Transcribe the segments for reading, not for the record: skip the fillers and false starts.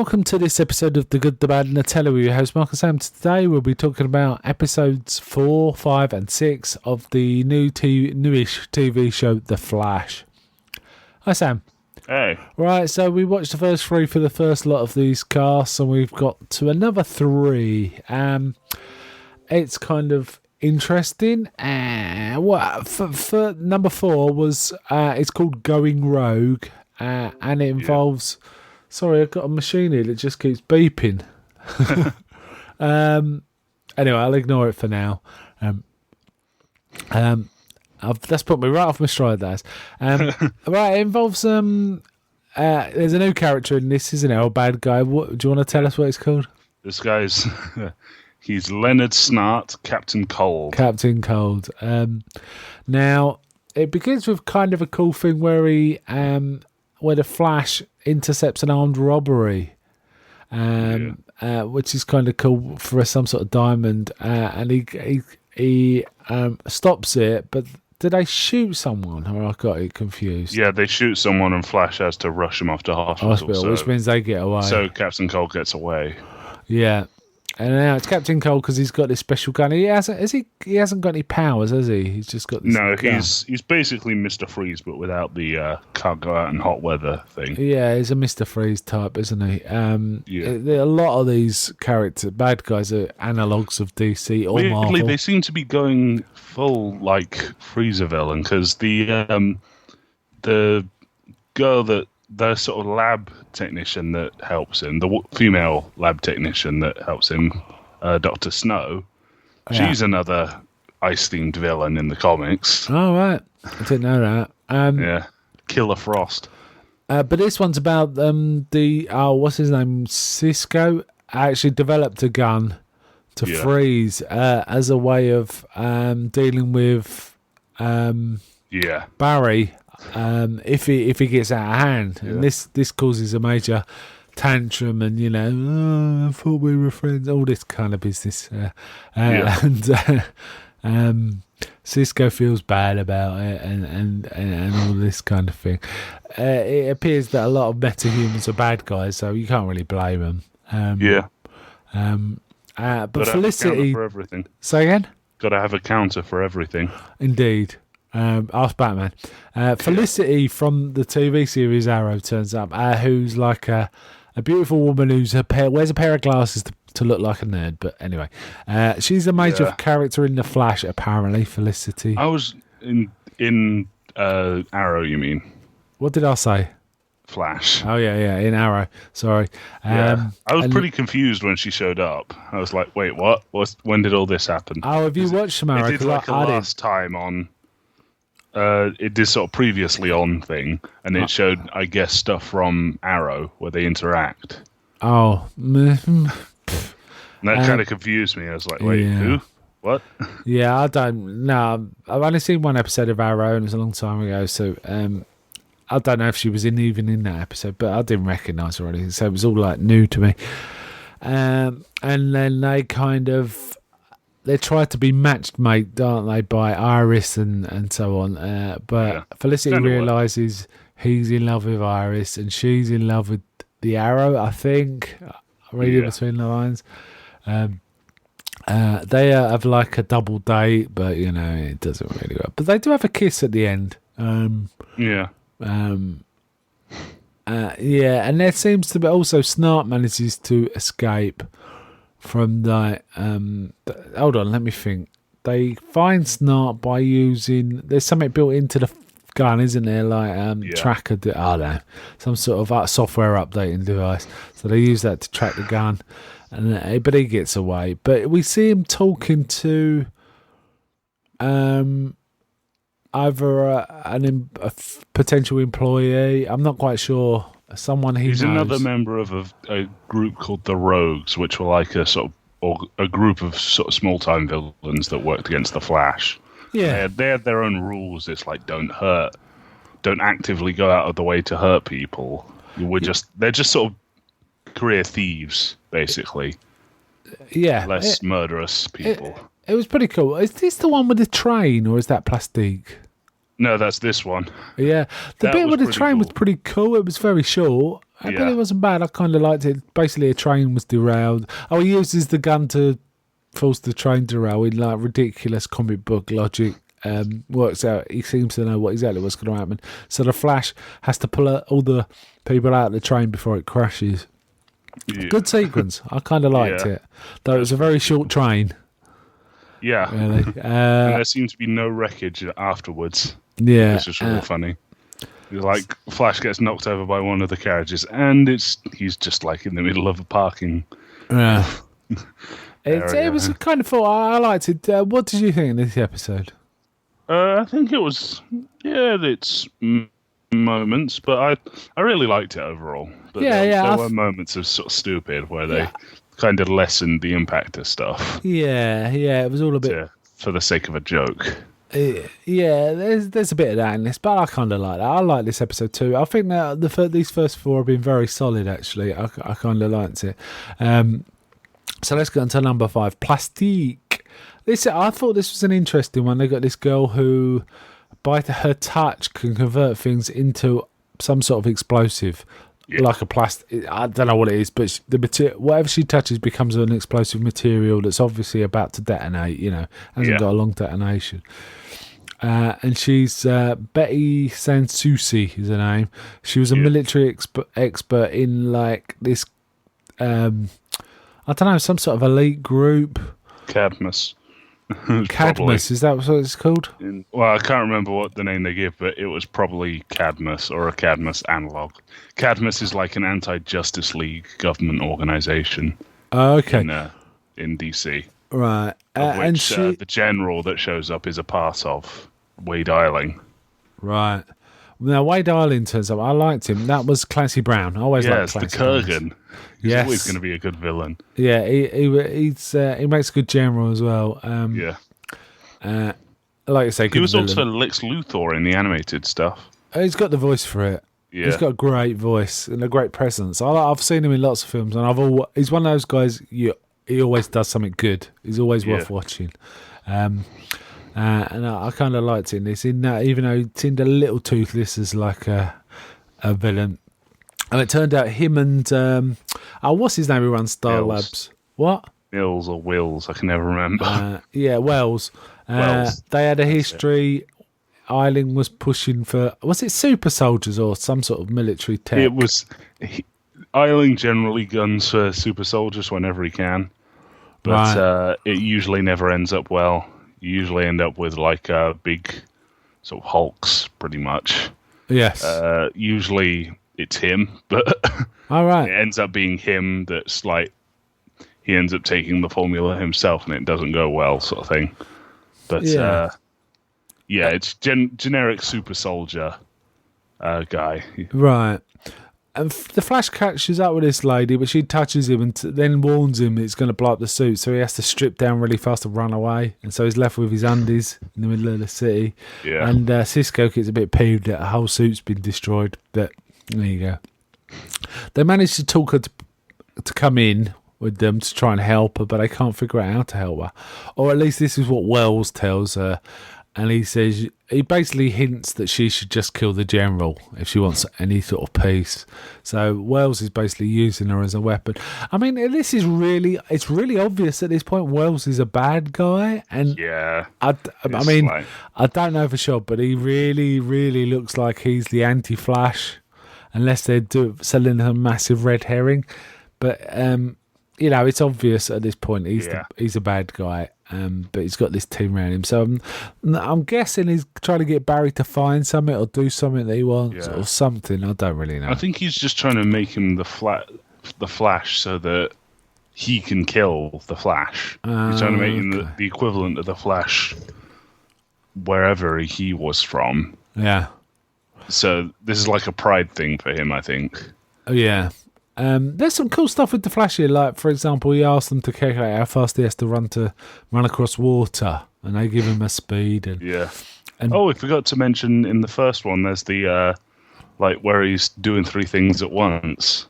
welcome to this episode of The Good, the Bad and the Teller with your host Mark and Sam. Today we'll be talking about episodes 4, 5 and 6 of the newish TV show The Flash. Hi Sam. Hey. Right, so we watched the first 3 for the first lot of these casts and we've got to another 3. It's kind of interesting. For number 4 was it's called Going Rogue, and it involves... Sorry, I've got a machine here that just keeps beeping. Anyway, I'll ignore it for now. That's put me right off my stride, that has. Right, it involves there's a new character in this, isn't it? A bad guy. What, do you want to tell us what it's called? This guy's... he's Leonard Snart, Captain Cold. Captain Cold. Now, it begins with kind of a cool thing where where the Flash intercepts an armed robbery, which is kind of cool for some sort of diamond, and he stops it, but do they shoot someone, or I got it confused? Yeah, they shoot someone and Flash has to rush them off to hospital, so, which means they get away. So Captain Cold gets away. Yeah. And now it's Captain Cold because he's got this special gun. He hasn't got any powers, has he? He's just got this gun. He's basically Mr. Freeze, but without the can't go out in hot weather thing. Yeah, he's a Mr. Freeze type, isn't he? A lot of these bad guys are analogues of DC or Marvel. Weirdly, they seem to be going full like Freezer villain because the girl the sort of lab technician that helps him, the female lab technician that helps him, Dr. Snow, she's another ice-themed villain in the comics. Oh, right. I didn't know that. Yeah. Killer Frost. But this one's about what's his name? Cisco actually developed a gun to freeze as a way of dealing with Barry. If he gets out of hand, and this causes a major tantrum, and I thought we were friends, all this kind of business, and Cisco feels bad about it, and all this kind of thing. It appears that a lot of metahumans are bad guys, so you can't really blame them. But Felicity, for everything. Say again. Got to have a counter for everything. Indeed. Ask Batman. Felicity from the TV series Arrow turns up, who's like a beautiful woman wears a pair of glasses to look like a nerd. But anyway, she's a major character in The Flash, apparently, Felicity. I was in Arrow, you mean? What did I say? Flash. Oh, yeah, in Arrow. Sorry. I was pretty confused when she showed up. I was like, wait, what? When did all this happen? Oh, have you watched some Arrow? It did like a last time on... it did sort of previously on thing, and it showed, I guess, stuff from Arrow where they interact. Oh. And that kind of confused me. I was like, wait, who? What? Yeah, I don't know. I've only seen one episode of Arrow, and it was a long time ago, so I don't know if she was even in that episode, but I didn't recognise her or anything, so it was all like new to me. And then they kind of... They try to be matched, mate, aren't they, by Iris and so on. But Felicity realises he's in love with Iris and she's in love with the Arrow, I think. I read it between the lines. They have like a double date, but, it doesn't really work. But they do have a kiss at the end. And there seems to be also Snart manages to escape from hold on, let me think. They find Snart by using... There's something built into the gun, isn't there? Like tracker... I don't know. Some sort of software updating device. So they use that to track the gun. But he gets away. But we see him talking to either a potential employee. I'm not quite sure. Someone he's another member of a group called the Rogues, which were like a sort of a group of sort of small-time villains that worked against the Flash. Yeah, they had their own rules. It's like don't actively go out of the way to hurt people. They're just sort of career thieves, basically. Yeah, less murderous people. It was pretty cool. Is this the one with the train, or is that Plastique? No, that's this one. Yeah, the That bit was with the pretty train was cool. pretty cool. It was very short, but Yeah. it wasn't bad. I kind of liked it. Basically, a train was derailed. Oh, he uses the gun to force the train derail in like ridiculous comic book logic. Works out. He seems to know exactly what's going to happen. So the Flash has to pull all the people out of the train before it crashes. Yeah. Good sequence. I kind of liked Yeah. it, though it was a very short train. Yeah. Really. And there seems to be no wreckage afterwards. Yeah. It's just really funny. Like Flash gets knocked over by one of the carriages, and he's just like in the middle of a parking. Yeah. It Area. was kind of fun. I liked it. What did you think of this episode? I think it was its moments, but I really liked it overall. But there were moments of sort of stupid where they kind of lessened the impact of stuff. Yeah, it was all a bit. For the sake of a joke. Yeah, there's a bit of that in this, but I kind of like that. I like this episode too. I think that these first four have been very solid. Actually, I kind of liked it. So let's go on to number 5, Plastique. I thought this was an interesting one. They got this girl who, by her touch, can convert things into some sort of explosive. Yeah. Like a plastic, I don't know what it is, but the material, whatever she touches becomes an explosive material that's obviously about to detonate. Hasn't got a long detonation. And she's Betty Sansusi is her name. She was a military expert in like this, I don't know, some sort of elite group. Cadmus. Cadmus, is that what it's called? Well, I can't remember what the name they give, but it was probably Cadmus or a Cadmus analog. Cadmus is like an anti-Justice League government organization. Oh, okay. In DC. Right. And the general that shows up is a part of Wade Eiling. Right. Now, Wade Eiling turns up. I liked him. That was Clancy Brown. I always liked the Clancy Kurgan. Brown. He's always going to be a good villain. Yeah, he makes a good general as well. Like I say, he was villain. also Lex Luthor in the animated stuff. He's got the voice for it. Yeah. He's got a great voice and a great presence. I've seen him in lots of films, and he's one of those guys. He always does something good. He's always worth watching. And I kind of liked it in this. In that, even though he seemed a little toothless as like a villain, and it turned out him and what's his name who runs Star Labs? What? Mills or Wills? I can never remember. Wells. They had a history. Eiling was pushing for, was it super soldiers or some sort of military tech? It was. Eiling generally guns for super soldiers whenever he can, but it usually never ends up well. You usually end up with like big sort of hulks, pretty much. Yes. Usually it's him, but all right. It ends up being him that's like, he ends up taking the formula himself and it doesn't go well, sort of thing. But it's generic super soldier guy. Right. And the Flash catches up with this lady, but she touches him and then warns him it's going to blow up the suit, so he has to strip down really fast and run away. And so he's left with his undies in the middle of the city. Yeah. And Cisco gets a bit peeved that the whole suit's been destroyed, but there you go. They manage to talk her to come in with them to try and help her, but they can't figure out how to help her. Or at least this is what Wells tells her. And he basically hints that she should just kill the general if she wants any sort of peace. So Wells is basically using her as a weapon. I mean, it's really obvious at this point Wells is a bad guy. And I don't know for sure, but he really, really looks like he's the anti-Flash, unless they're selling a massive red herring. But, it's obvious at this point he's a bad guy. But he's got this team around him, so I'm guessing he's trying to get Barry to find something or do something that he wants or something. I don't really know. I think he's just trying to make him the Flash so that he can kill the Flash. He's trying to make him the equivalent of the Flash wherever he was from. Yeah. So this is like a pride thing for him, I think. Yeah. There's some cool stuff with the Flash here. Like, for example, he asked them to calculate how fast he has to run across water, and they give him a speed. And we forgot to mention in the first one, there's the where he's doing 3 things at once.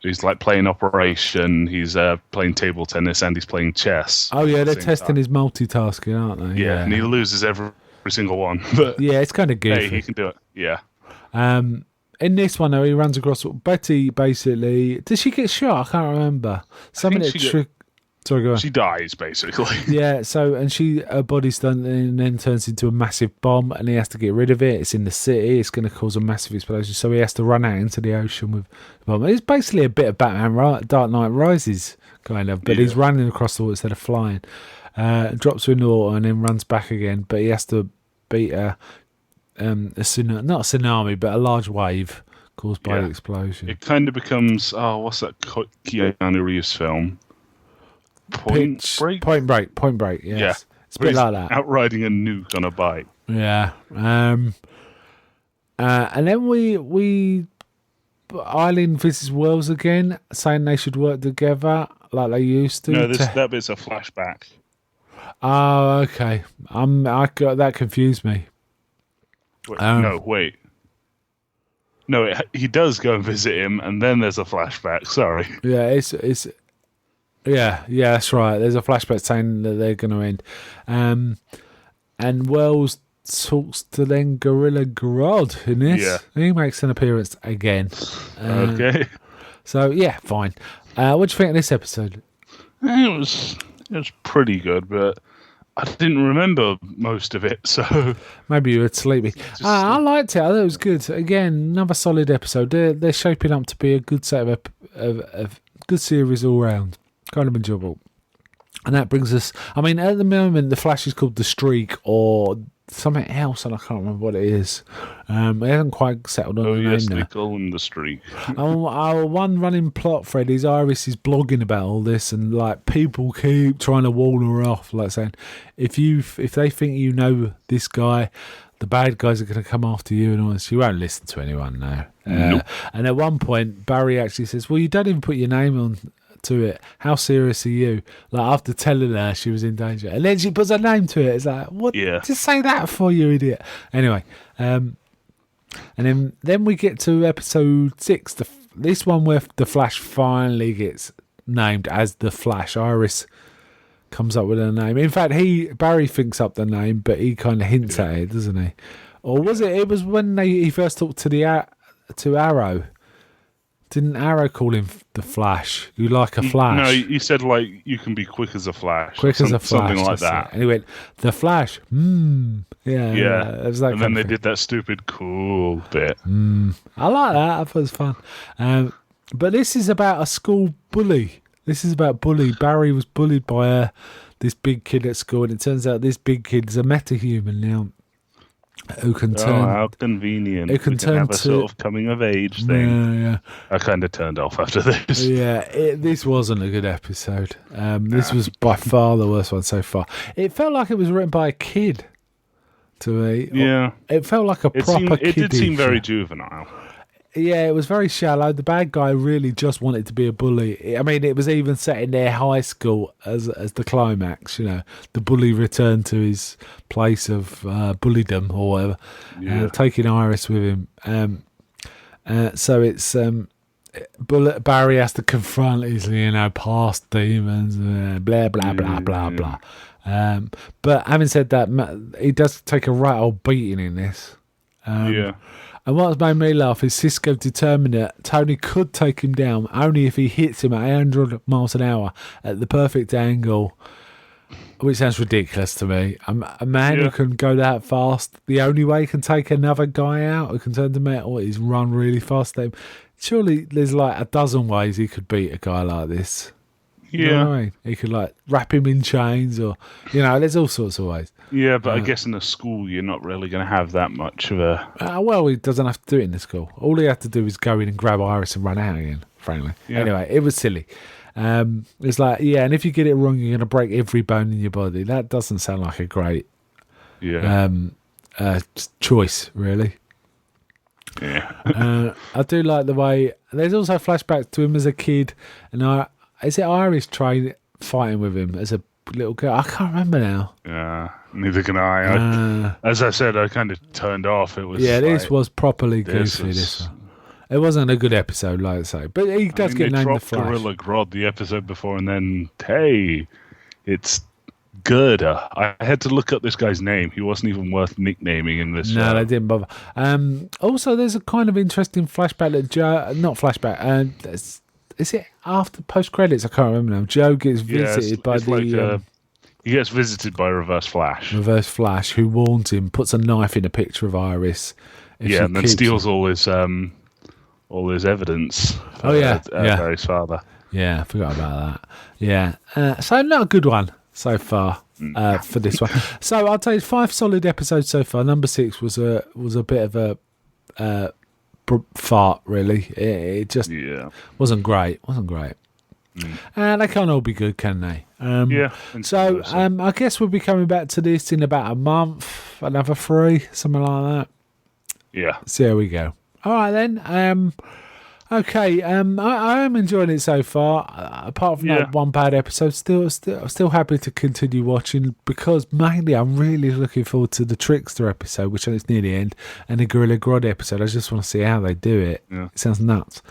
He's like playing Operation, he's playing table tennis, and he's playing chess. Oh yeah, they're testing his multitasking, aren't they? Yeah, and he loses every every single one, but Yeah, it's kind of hey, goofy. he can do it. Yeah. In this one, though, he runs across Betty. Basically, does she get shot? I can't remember. Something think that she Sorry, go on. She dies basically. Yeah, so and her body's done and then turns into a massive bomb, and he has to get rid of it. It's in the city. It's going to cause a massive explosion, so he has to run out into the ocean with the bomb. It's basically a bit of Batman, Dark Knight Rises kind of, but he's running across the water instead of flying. Drops her in the water and then runs back again, but he has to beat not a tsunami, but a large wave caused by the explosion. It kind of becomes what's that Keanu Reeves film? Point Break. Yes. Yeah, It's a bit like that. Out riding a nuke on a bike. Yeah. And then Eileen visits Wells again, saying they should work together like they used to. No, that bit's a flashback. Oh, okay. I got that confused me. Wait. No, he does go and visit him, and then there's a flashback. Sorry. Yeah, it's. Yeah, that's right. There's a flashback saying that they're going to end. And Wells talks to then Gorilla Grodd in this. Yeah. He makes an appearance again. Okay. So, yeah, fine. What do you think of this episode? It was pretty good, but I didn't remember most of it, so... Maybe you were sleepy. I liked it. I thought it was good. Again, another solid episode. They're shaping up to be a good set of good series all round. Kind of enjoyable. And that brings us... I mean, at the moment, The Flash is called The Streak or something else, and I can't remember what it is. They haven't quite settled on the name now. They call him The Streak. Our one running plot thread is Iris is blogging about all this, and like people keep trying to wall her off, like saying, if they think you know this guy, the bad guys are going to come after you and all this. She won't listen to anyone now. Nope. And at one point, Barry actually says, well, you don't even put your name on to it. How serious are you? Like, after telling her she was in danger, and then she puts her name to it. It's like, what? Yeah. Just say that for you idiot. Anyway, and then we get to episode 6, this one where the Flash finally gets named as the Flash. Iris comes up with a name. In fact, Barry thinks up the name, but he kind of hints at it, doesn't he? Or was it? It was when he first talked to Arrow. Didn't Arrow call him the Flash? You like a Flash? No, he said like you can be quick as a Flash. Quick as a Flash, something like that. And he went, the Flash. Yeah. It was that and then they did that stupid cool bit. I like that. I thought it was fun. But this is about a school bully. This is about bully. Barry was bullied by this big kid at school, and it turns out this big kid's a metahuman now. Who can turn? Oh, how convenient! Who can turn have a to sort of coming of age thing. Yeah. I kind of turned off after this. Yeah, this wasn't a good episode. This was by far the worst one so far. It felt like it was written by a kid to me. Yeah, it felt like a proper kid. It did seem very juvenile. Yeah, it was very shallow. The bad guy really just wanted to be a bully. I mean, it was even set in their high school as the climax. You know, the bully returned to his place of bulliedom or whatever, taking Iris with him. So it's Barry has to confront his past demons, blah blah blah blah blah. But having said that, he does take a right old beating in this. And what's made me laugh is Cisco determined that Tony could take him down only if he hits him at 800 miles an hour at the perfect angle, which sounds ridiculous to me. A man who can go that fast, the only way he can take another guy out who can turn to metal is run really fast at him. Surely there's like a dozen ways he could beat a guy like this. You know what I mean? He could like wrap him in chains or, there's all sorts of ways. Yeah, but I guess in a school you're not really going to have that much of a... well, he doesn't have to do it in the school. All he had to do is go in and grab Iris and run out again, frankly. Yeah. Anyway, it was silly. It's like, and if you get it wrong, you're going to break every bone in your body. That doesn't sound like a great choice, really. Yeah. I do like the way... There's also flashbacks to him as a kid, and is it Iris fighting with him as a little girl? I can't remember now. Yeah, neither can I. As I said, I kind of turned off. It was this was properly goofy. This one. It wasn't a good episode, like I say, but he does get named the Flash. Gorilla Grodd the episode before, and then hey, it's Girder. I had to look up this guy's name. He wasn't even worth nicknaming in this No, show. they didn't bother. Also, there's a kind of interesting flashback that Joe, not flashback, is it after post credits? I can't remember now. Joe gets visited by the he gets visited by Reverse Flash. Reverse Flash, who warns him, puts a knife in a picture of Iris. Yeah, and then steals all his evidence. Barry's father. Yeah, I forgot about that. Yeah, so not a good one so far for this one. So I'll tell you, 5 solid episodes so far. Number 6 was a bit of a fart, really. It just wasn't great. And they can't all be good, can they? So I guess we'll be coming back to this in about a month, another 3, something like that. Yeah. So there we go. All right then. Okay. I am enjoying it so far. Apart from that one bad episode, still happy to continue watching, because mainly I'm really looking forward to the Trickster episode, which is near the end, and the Gorilla Grodd episode. I just want to see how they do it. Yeah. It sounds nuts.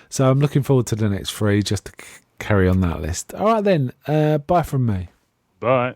So I'm looking forward to the next 3 just to carry on that list. All right then. Bye from me. Bye.